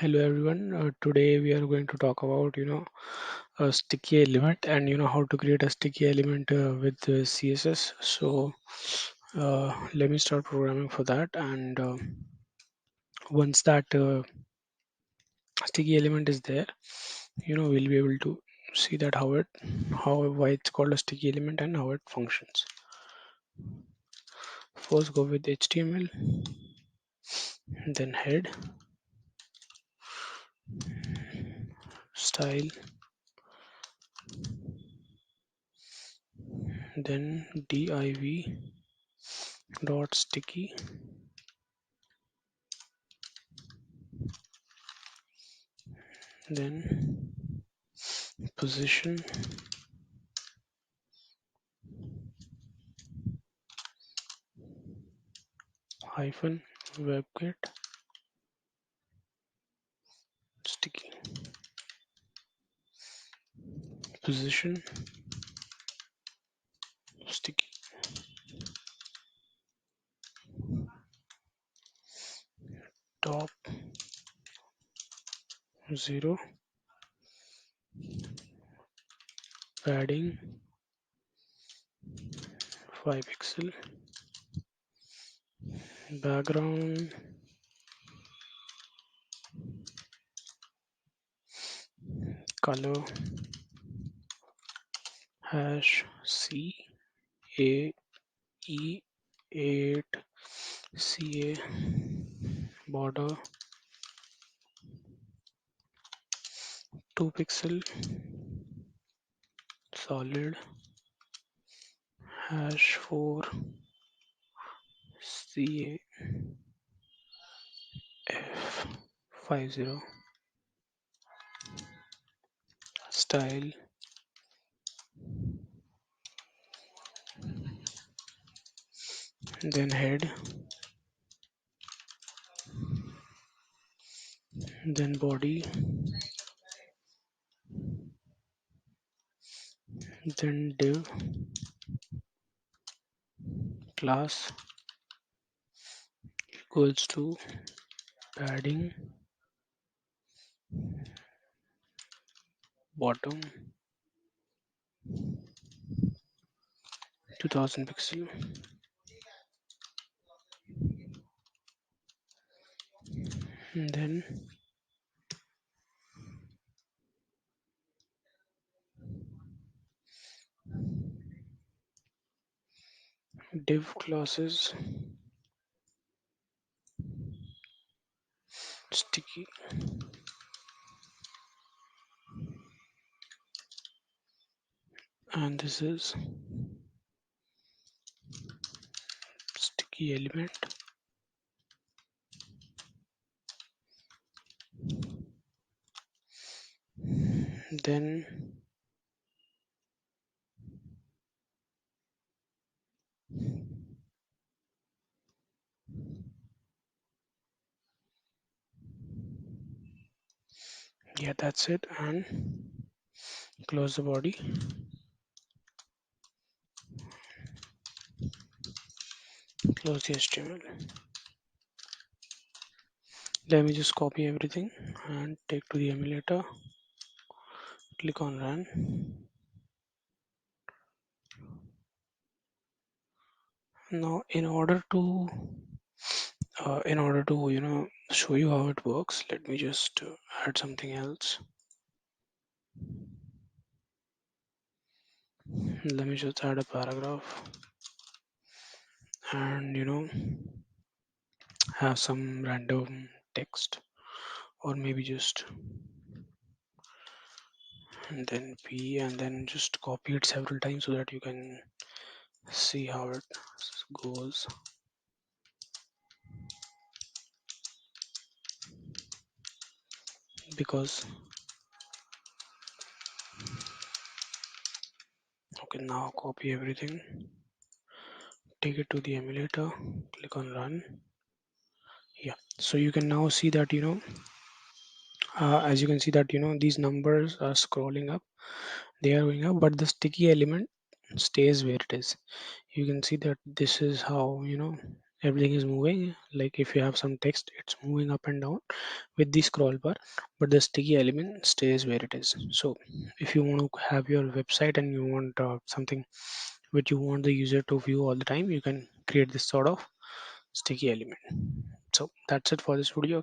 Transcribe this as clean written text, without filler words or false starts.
Hello everyone. Today we are going to talk about a sticky element and how to create a sticky element with CSS. So let me start programming for that. And once that sticky element is there, we'll be able to see that how why it's called a sticky element and how it functions. First go with HTML, then head, style, then div dot sticky, then position hyphen webkit sticky position sticky top 0 padding 5 pixel background color hash c a e 8 ca border 2 pixel solid hash 4 ca f 50 style then head then body then div class equals to padding bottom 2000 pixel and then div classes sticky and this is sticky element then yeah, that's it, and close the body, close the HTML. Let me just copy everything and take to the emulator, click on run. Now in order to show you how it works, let me just add something else. Let me just add a paragraph and have some random text, or maybe just and then p and then just copy it several times so that you can see how it goes. Because okay, now copy everything, take it to the emulator, click on run. Yeah, so you can now see that as you can see that these numbers are scrolling up, they are going up, but the sticky element stays where it is. You can see that this is how everything is moving. Like if you have some text, it's moving up and down with the scroll bar, but the sticky element stays where it is. So if you want to have your website and you want something which you want the user to view all the time, you can create this sort of sticky element. So that's it for this video.